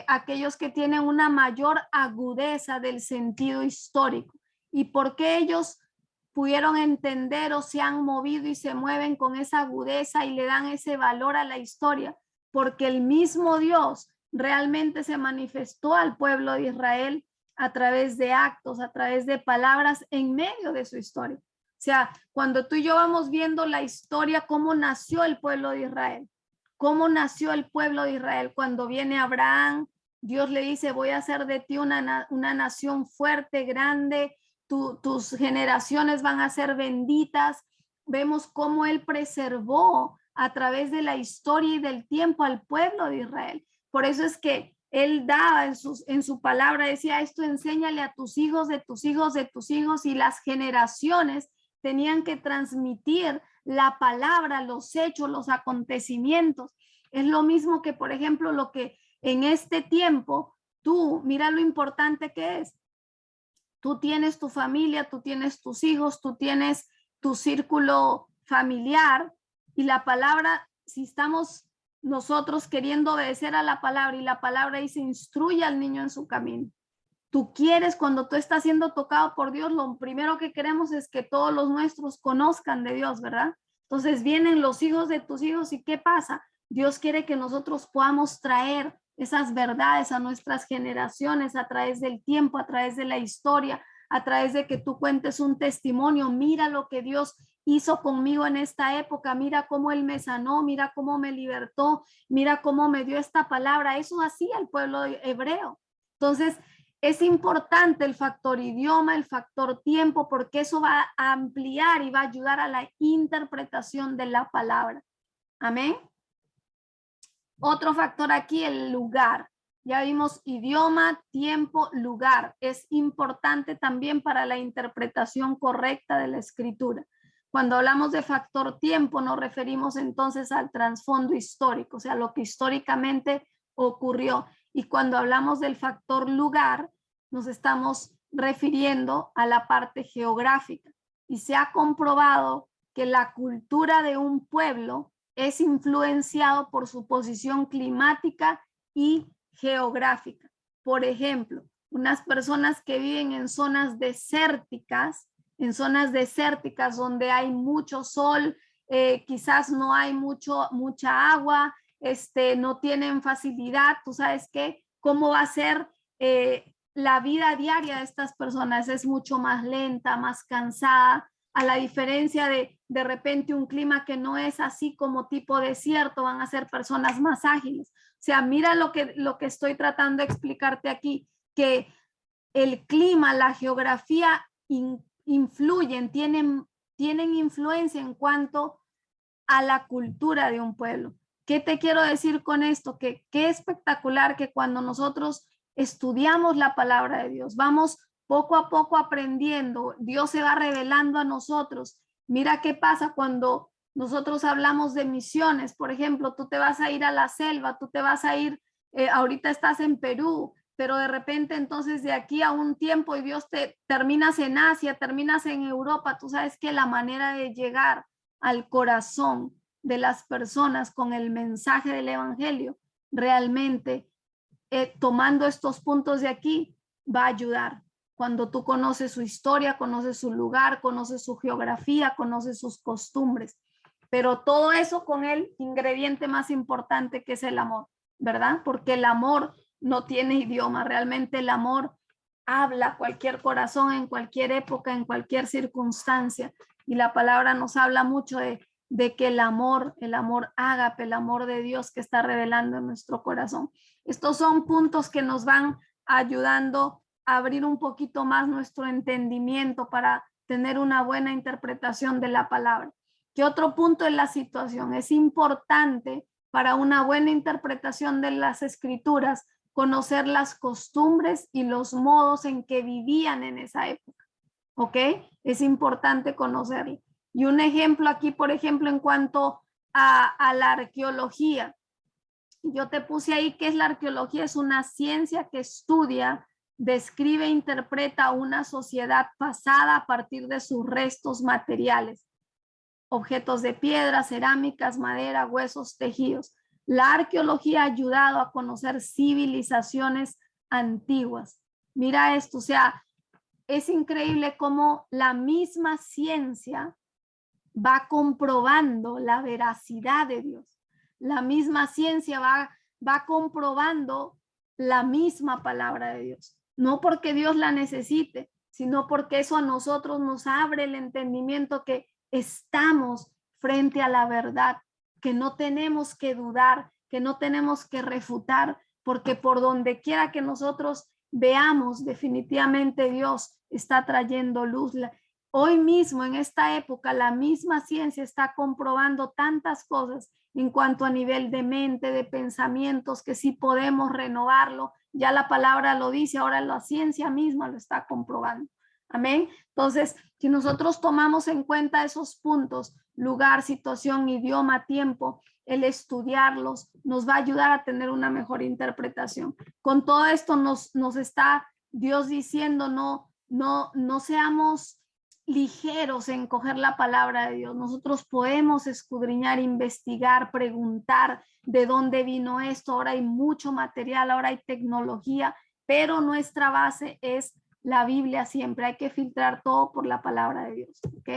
A: aquellos que tienen una mayor agudeza del sentido histórico. ¿Y por qué ellos pudieron entender o se han movido y se mueven con esa agudeza y le dan ese valor a la historia? Porque el mismo Dios realmente se manifestó al pueblo de Israel a través de actos, a través de palabras en medio de su historia. O sea, cuando tú y yo vamos viendo la historia, cómo nació el pueblo de Israel, cómo nació el pueblo de Israel. Cuando viene Abraham, Dios le dice, voy a hacer de ti una nación fuerte, grande, tus generaciones van a ser benditas. Vemos cómo él preservó a través de la historia y del tiempo al pueblo de Israel. Por eso es que él daba en su palabra, decía, esto enséñale a tus hijos, de tus hijos, de tus hijos, y las generaciones tenían que transmitir la palabra, los hechos, los acontecimientos. Es lo mismo que, por ejemplo, lo que en este tiempo, tú, mira lo importante que es. Tú tienes tu familia, tú tienes tus hijos, tú tienes tu círculo familiar, y la palabra, si estamos nosotros queriendo obedecer a la palabra, y la palabra dice, instruye al niño en su camino. Tú quieres, cuando tú estás siendo tocado por Dios, lo primero que queremos es que todos los nuestros conozcan de Dios, ¿verdad? Entonces vienen los hijos de tus hijos, ¿y qué pasa? Dios quiere que nosotros podamos traer esas verdades a nuestras generaciones a través del tiempo, a través de la historia, a través de que tú cuentes un testimonio. Mira lo que Dios hizo conmigo en esta época, mira cómo Él me sanó, mira cómo me libertó, mira cómo me dio esta palabra. Eso hacía el pueblo hebreo. Entonces, es importante el factor idioma, el factor tiempo, porque eso va a ampliar y va a ayudar a la interpretación de la palabra. Amén. Otro factor aquí, el lugar. Ya vimos idioma, tiempo, lugar. Es importante también para la interpretación correcta de la escritura. Cuando hablamos de factor tiempo, nos referimos entonces al trasfondo histórico, o sea, lo que históricamente ocurrió. Y cuando hablamos del factor lugar, nos estamos refiriendo a la parte geográfica. Y se ha comprobado que la cultura de un pueblo es influenciado por su posición climática y geográfica. Por ejemplo, unas personas que viven en zonas desérticas donde hay mucho sol, quizás no hay mucha agua, no tienen facilidad. Tú sabes cómo va a ser la vida diaria de estas personas. Es mucho más lenta, más cansada, a la diferencia de repente un clima que no es así como tipo desierto, van a ser personas más ágiles. O sea, mira lo que estoy tratando de explicarte aquí, que el clima, la geografía influyen, tienen tienen influencia en cuanto a la cultura de un pueblo. ¿Qué te quiero decir con esto? Que qué espectacular que cuando nosotros estudiamos la palabra de Dios, vamos poco a poco aprendiendo, Dios se va revelando a nosotros. Mira qué pasa cuando nosotros hablamos de misiones. Por ejemplo, tú te vas a ir a la selva, tú te vas a ir, ahorita estás en Perú, pero de repente entonces de aquí a un tiempo y Dios te terminas en Asia, terminas en Europa. Tú sabes que la manera de llegar al corazón de las personas con el mensaje del evangelio, realmente tomando estos puntos de aquí, va a ayudar. Cuando tú conoces su historia, conoces su lugar, conoces su geografía, conoces sus costumbres, pero todo eso con el ingrediente más importante que es el amor, ¿verdad? Porque el amor no tiene idioma, realmente el amor habla cualquier corazón en cualquier época, en cualquier circunstancia. Y la palabra nos habla mucho de que el amor ágape, el amor de Dios que está revelando en nuestro corazón. Estos son puntos que nos van ayudando a abrir un poquito más nuestro entendimiento para tener una buena interpretación de la palabra. ¿Qué otro punto en la situación? Es importante para una buena interpretación de las escrituras conocer las costumbres y los modos en que vivían en esa época. ¿Ok? Es importante conocerlo. Y un ejemplo aquí, por ejemplo, en cuanto a la arqueología. Yo te puse ahí que es la arqueología, es una ciencia que estudia, describe e interpreta una sociedad pasada a partir de sus restos materiales, objetos de piedra, cerámicas, madera, huesos, tejidos. La arqueología ha ayudado a conocer civilizaciones antiguas. Mira esto, o sea, es increíble cómo la misma ciencia va comprobando la veracidad de Dios. La misma ciencia va comprobando la misma palabra de Dios. No porque Dios la necesite, sino porque eso a nosotros nos abre el entendimiento que estamos frente a la verdad, que no tenemos que dudar, que no tenemos que refutar, porque por donde quiera que nosotros veamos, definitivamente Dios está trayendo luz. Hoy mismo, en esta época, la misma ciencia está comprobando tantas cosas en cuanto a nivel de mente, de pensamientos, que sí podemos renovarlo. Ya la palabra lo dice, ahora la ciencia misma lo está comprobando. Amén. Entonces, si nosotros tomamos en cuenta esos puntos, lugar, situación, idioma, tiempo, el estudiarlos nos va a ayudar a tener una mejor interpretación. Con todo esto nos está Dios diciendo, no seamos ligeros en coger la palabra de Dios. Nosotros podemos escudriñar, investigar, preguntar de dónde vino esto. Ahora hay mucho material, ahora hay tecnología, pero nuestra base es la Biblia siempre. Hay que filtrar todo por la palabra de Dios. ¿Ok?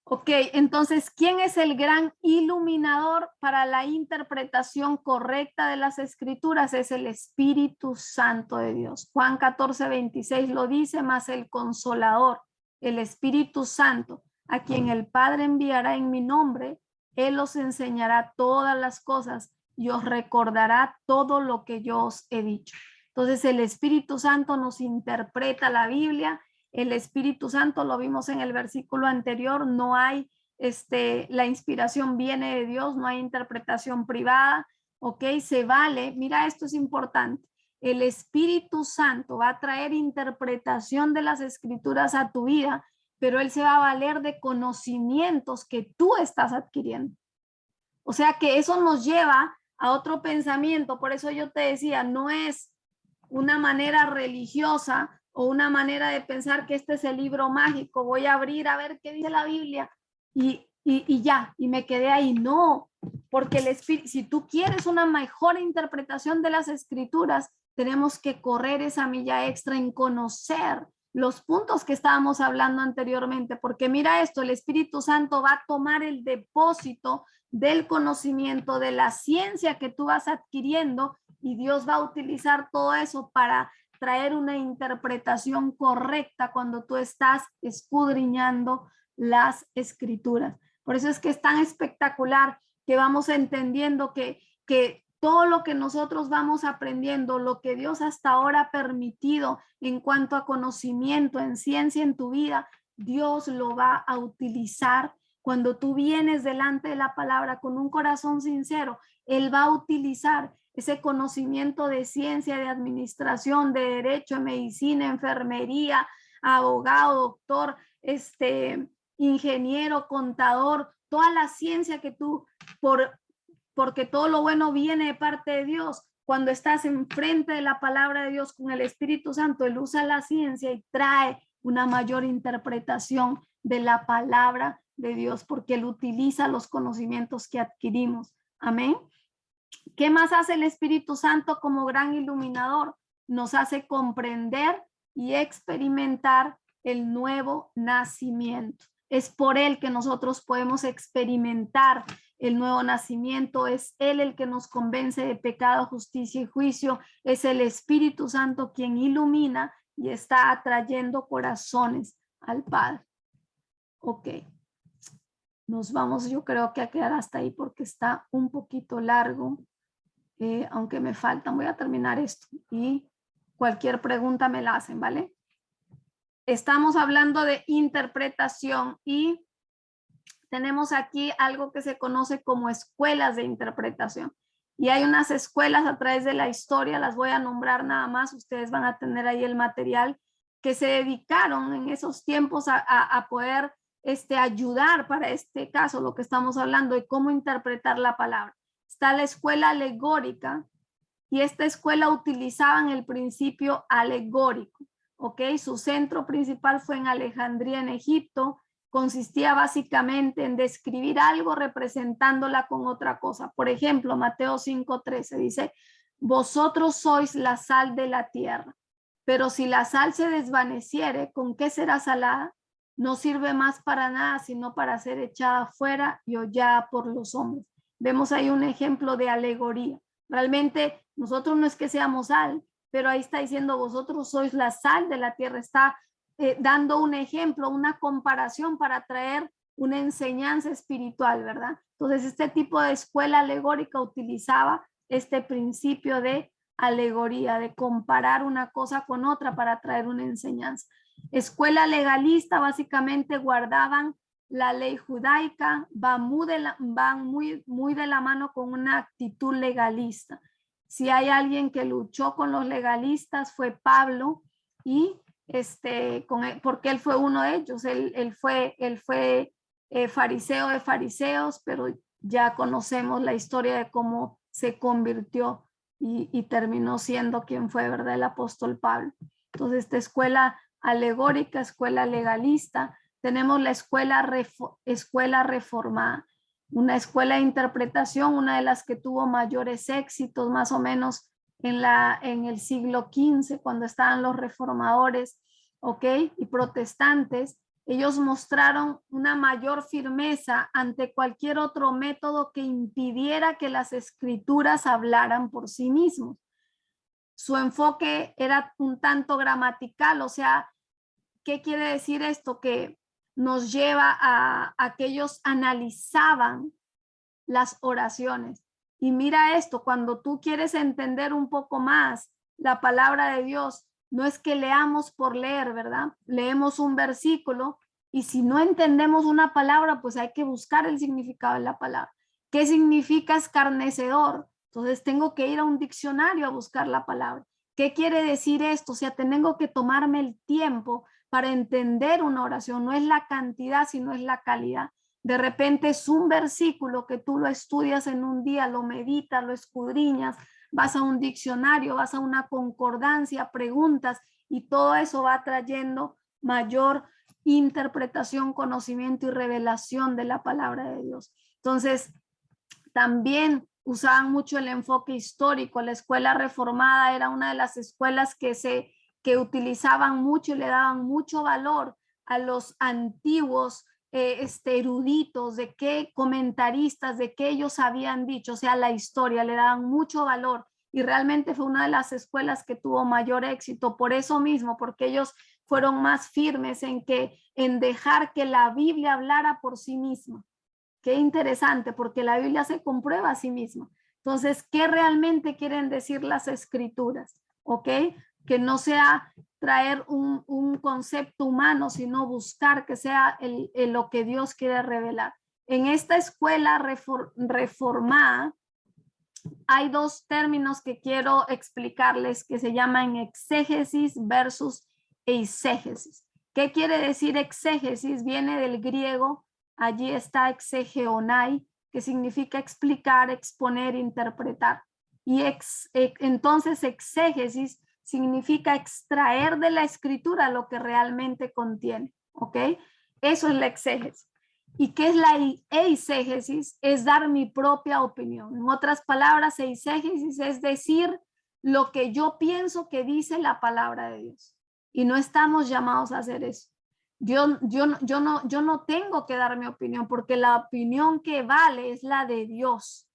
A: Ok, entonces, ¿quién es el gran iluminador para la interpretación correcta de las escrituras? Es el Espíritu Santo de Dios. Juan 14:26 lo dice, más el Consolador, el Espíritu Santo, a quien el Padre enviará en mi nombre, Él os enseñará todas las cosas y os recordará todo lo que yo os he dicho. Entonces, el Espíritu Santo nos interpreta la Biblia. El Espíritu Santo, lo vimos en el versículo anterior, no hay, la inspiración viene de Dios, no hay interpretación privada, ¿ok? Se vale, mira, esto es importante. El Espíritu Santo va a traer interpretación de las escrituras a tu vida, pero Él se va a valer de conocimientos que tú estás adquiriendo. O sea que eso nos lleva a otro pensamiento, por eso yo te decía, no es una manera religiosa o una manera de pensar que este es el libro mágico, voy a abrir a ver qué dice la Biblia y ya, y me quedé ahí. No, porque el Espíritu, si tú quieres una mejor interpretación de las escrituras, tenemos que correr esa milla extra en conocer los puntos que estábamos hablando anteriormente, porque mira esto, el Espíritu Santo va a tomar el depósito del conocimiento, de la ciencia que tú vas adquiriendo, y Dios va a utilizar todo eso para traer una interpretación correcta cuando tú estás escudriñando las escrituras. Por eso es que es tan espectacular que vamos entendiendo que todo lo que nosotros vamos aprendiendo, lo que Dios hasta ahora ha permitido en cuanto a conocimiento, en ciencia en tu vida, Dios lo va a utilizar. Cuando tú vienes delante de la palabra con un corazón sincero, Él va a utilizar ese conocimiento de ciencia, de administración, de derecho, de medicina, enfermería, abogado, doctor, ingeniero, contador, toda la ciencia que tú, porque todo lo bueno viene de parte de Dios. Cuando estás enfrente de la palabra de Dios con el Espíritu Santo, Él usa la ciencia y trae una mayor interpretación de la palabra de Dios, porque Él utiliza los conocimientos que adquirimos. Amén. ¿Qué más hace el Espíritu Santo como gran iluminador? Nos hace comprender y experimentar el nuevo nacimiento. Es por Él que nosotros podemos experimentar el nuevo nacimiento. Es Él el que nos convence de pecado, justicia y juicio. Es el Espíritu Santo quien ilumina y está atrayendo corazones al Padre. Ok. Nos vamos, yo creo que a quedar hasta ahí porque está un poquito largo. Aunque me faltan, voy a terminar esto y cualquier pregunta me la hacen, ¿vale? Estamos hablando de interpretación y tenemos aquí algo que se conoce como escuelas de interpretación. Y hay unas escuelas a través de la historia, las voy a nombrar nada más, ustedes van a tener ahí el material, que se dedicaron en esos tiempos a poder ayudar para este caso, lo que estamos hablando de cómo interpretar la palabra. Está la escuela alegórica y esta escuela utilizaban el principio alegórico, ¿ok? Su centro principal fue en Alejandría, en Egipto. Consistía básicamente en describir algo representándola con otra cosa. Por ejemplo, Mateo 5:13 dice, vosotros sois la sal de la tierra, pero si la sal se desvaneciere, ¿con qué será salada? No sirve más para nada, sino para ser echada fuera y hollada por los hombres. Vemos ahí un ejemplo de alegoría. Realmente nosotros no es que seamos sal, pero ahí está diciendo vosotros sois la sal de la tierra. Está dando un ejemplo, una comparación para traer una enseñanza espiritual, ¿verdad? Entonces este tipo de escuela alegórica utilizaba este principio de alegoría, de comparar una cosa con otra para traer una enseñanza. Escuela legalista básicamente guardaban la ley judaica, van muy de la mano con una actitud legalista. Si hay alguien que luchó con los legalistas fue Pablo y porque él fue uno de ellos, él fue fariseo de fariseos, pero ya conocemos la historia de cómo se convirtió y terminó siendo quien fue, ¿verdad? El apóstol Pablo. Entonces, esta escuela alegórica, escuela legalista, tenemos la escuela reformada, una escuela de interpretación, una de las que tuvo mayores éxitos más o menos en el siglo XV, cuando estaban los reformadores, ¿ok? Y protestantes. Ellos mostraron una mayor firmeza ante cualquier otro método que impidiera que las escrituras hablaran por sí mismos. Su enfoque era un tanto gramatical, o sea, ¿qué quiere decir esto? Que nos lleva a que ellos analizaban las oraciones. Y mira esto, cuando tú quieres entender un poco más la palabra de Dios, no es que leamos por leer, ¿verdad? Leemos un versículo y si no entendemos una palabra, pues hay que buscar el significado de la palabra. ¿Qué significa escarnecedor? Entonces tengo que ir a un diccionario a buscar la palabra. ¿Qué quiere decir esto? O sea, tengo que tomarme el tiempo para entender una oración. No es la cantidad, sino es la calidad. De repente es un versículo que tú lo estudias en un día, lo meditas, lo escudriñas, vas a un diccionario, vas a una concordancia, preguntas y todo eso va trayendo mayor interpretación, conocimiento y revelación de la palabra de Dios. Entonces, también usaban mucho el enfoque histórico. La escuela reformada era una de las escuelas que utilizaban mucho y le daban mucho valor a los antiguos eruditos, de qué comentaristas, de qué ellos habían dicho, o sea, la historia, le daban mucho valor y realmente fue una de las escuelas que tuvo mayor éxito por eso mismo, porque ellos fueron más firmes en dejar que la Biblia hablara por sí misma. Qué interesante, porque la Biblia se comprueba a sí misma. Entonces, ¿qué realmente quieren decir las escrituras? ¿Ok? Que no sea traer un concepto humano, sino buscar que sea lo que Dios quiere revelar. En esta escuela reformada hay dos términos que quiero explicarles que se llaman exégesis versus eisegesis. ¿Qué quiere decir exégesis? Viene del griego, allí está exegeonai, que significa explicar, exponer, interpretar. Y entonces exégesis significa extraer de la escritura lo que realmente contiene, ¿ok? Eso es la exégesis. ¿Y qué es la eisegesis? Es dar mi propia opinión. En otras palabras, eisegesis es decir lo que yo pienso que dice la palabra de Dios. Y no estamos llamados a hacer eso. Yo no tengo que dar mi opinión porque la opinión que vale es la de Dios.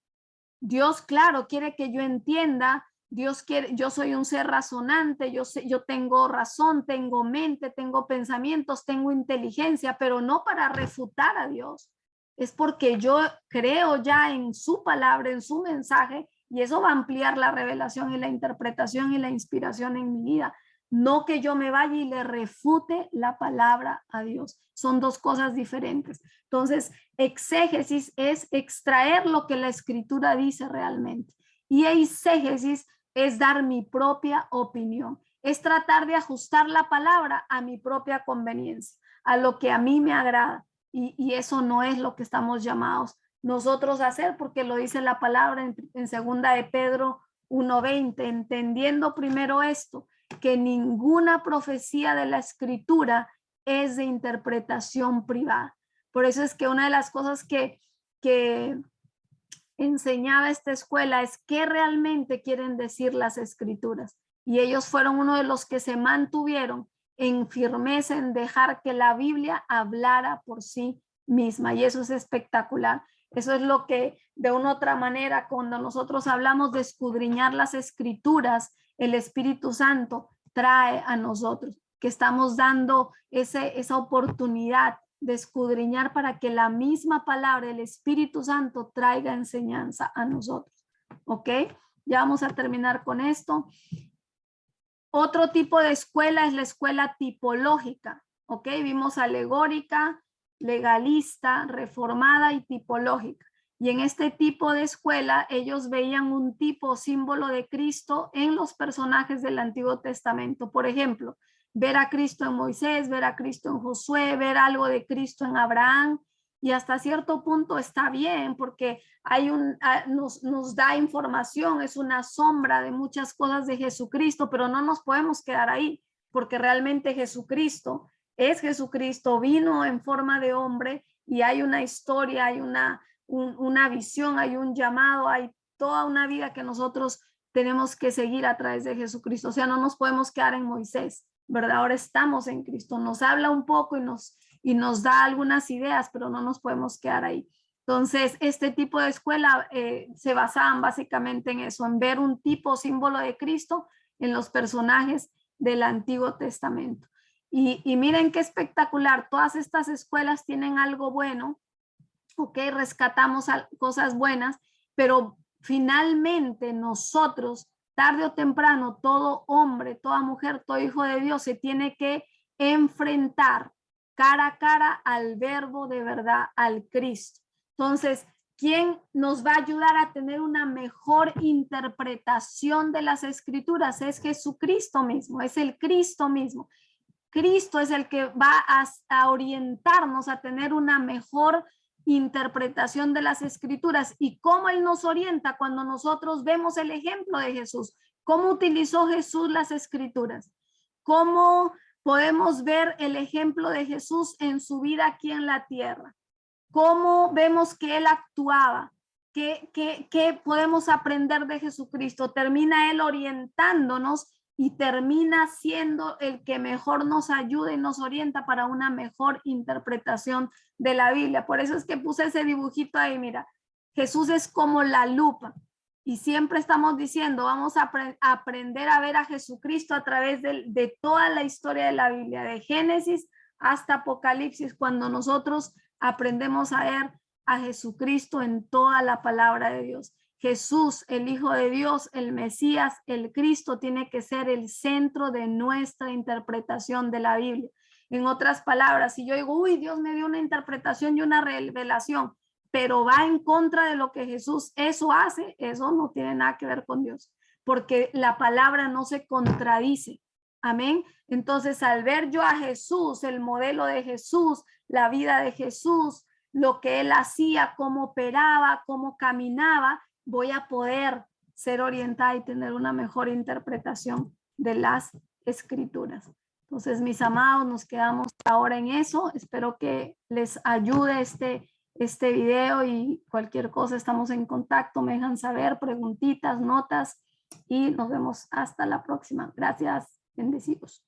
A: Dios, claro, quiere que yo entienda. Dios quiere, yo soy un ser razonante, yo tengo razón, tengo mente, tengo pensamientos, tengo inteligencia, pero no para refutar a Dios. Es porque yo creo ya en su palabra, en su mensaje, y eso va a ampliar la revelación y la interpretación y la inspiración en mi vida. No que yo me vaya y le refute la palabra a Dios. Son dos cosas diferentes. Entonces, exégesis es extraer lo que la escritura dice realmente. Y eisegesis es dar mi propia opinión. Es tratar de ajustar la palabra a mi propia conveniencia, a lo que a mí me agrada. Y eso no es lo que estamos llamados nosotros a hacer, porque lo dice la palabra en segunda de Pedro 1:20, entendiendo primero esto, que ninguna profecía de la escritura es de interpretación privada. Por eso es que una de las cosas que enseñaba esta escuela es qué realmente quieren decir las escrituras. Y ellos fueron uno de los que se mantuvieron en firmeza en dejar que la Biblia hablara por sí misma. Y eso es espectacular. Eso es lo que de una u otra manera, cuando nosotros hablamos de escudriñar las escrituras, el Espíritu Santo trae a nosotros, que estamos dando esa oportunidad de escudriñar para que la misma palabra, el Espíritu Santo, traiga enseñanza a nosotros. ¿Ok? Ya vamos a terminar con esto. Otro tipo de escuela es la escuela tipológica. ¿Ok? Vimos alegórica, legalista, reformada y tipológica. Y en este tipo de escuela, ellos veían un tipo símbolo de Cristo en los personajes del Antiguo Testamento. Por ejemplo, ver a Cristo en Moisés, ver a Cristo en Josué, ver algo de Cristo en Abraham, y hasta cierto punto está bien porque nos da información, es una sombra de muchas cosas de Jesucristo, pero no nos podemos quedar ahí porque realmente Jesucristo es Jesucristo, vino en forma de hombre y hay una historia, hay una visión, hay un llamado, hay toda una vida que nosotros tenemos que seguir a través de Jesucristo. O sea, no nos podemos quedar en Moisés, ¿verdad? Ahora estamos en Cristo. Nos habla un poco y nos da algunas ideas, pero no nos podemos quedar ahí. Entonces, este tipo de escuela se basaban básicamente en eso, en ver un tipo símbolo de Cristo en los personajes del Antiguo Testamento. Y miren qué espectacular, todas estas escuelas tienen algo bueno, ok, rescatamos cosas buenas, pero finalmente nosotros, tarde o temprano, todo hombre, toda mujer, todo hijo de Dios se tiene que enfrentar cara a cara al verbo de verdad, al Cristo. Entonces, ¿quién nos va a ayudar a tener una mejor interpretación de las escrituras? Es Jesucristo mismo, es el Cristo mismo. Cristo es el que va a orientarnos a tener una mejor interpretación de las escrituras. Y cómo Él nos orienta cuando nosotros vemos el ejemplo de Jesús. ¿Cómo utilizó Jesús las escrituras? ¿Cómo podemos ver el ejemplo de Jesús en su vida aquí en la tierra? ¿Cómo vemos que Él actuaba? ¿Qué podemos aprender de Jesucristo? Termina Él orientándonos y termina siendo el que mejor nos ayuda y nos orienta para una mejor interpretación de la Biblia. Por eso es que puse ese dibujito ahí, mira, Jesús es como la lupa y siempre estamos diciendo, vamos a aprender a ver a Jesucristo a través de toda la historia de la Biblia, de Génesis hasta Apocalipsis, cuando nosotros aprendemos a ver a Jesucristo en toda la palabra de Dios. Jesús, el Hijo de Dios, el Mesías, el Cristo, tiene que ser el centro de nuestra interpretación de la Biblia. En otras palabras, si yo digo, uy, Dios me dio una interpretación y una revelación, pero va en contra de lo que Jesús eso hace, eso no tiene nada que ver con Dios, porque la palabra no se contradice. Amén. Entonces, al ver yo a Jesús, el modelo de Jesús, la vida de Jesús, lo que él hacía, cómo operaba, cómo caminaba, voy a poder ser orientada y tener una mejor interpretación de las escrituras. Entonces, mis amados, nos quedamos ahora en eso. Espero que les ayude este video y cualquier cosa estamos en contacto. Me dejan saber, preguntitas, notas y nos vemos hasta la próxima. Gracias, bendecidos.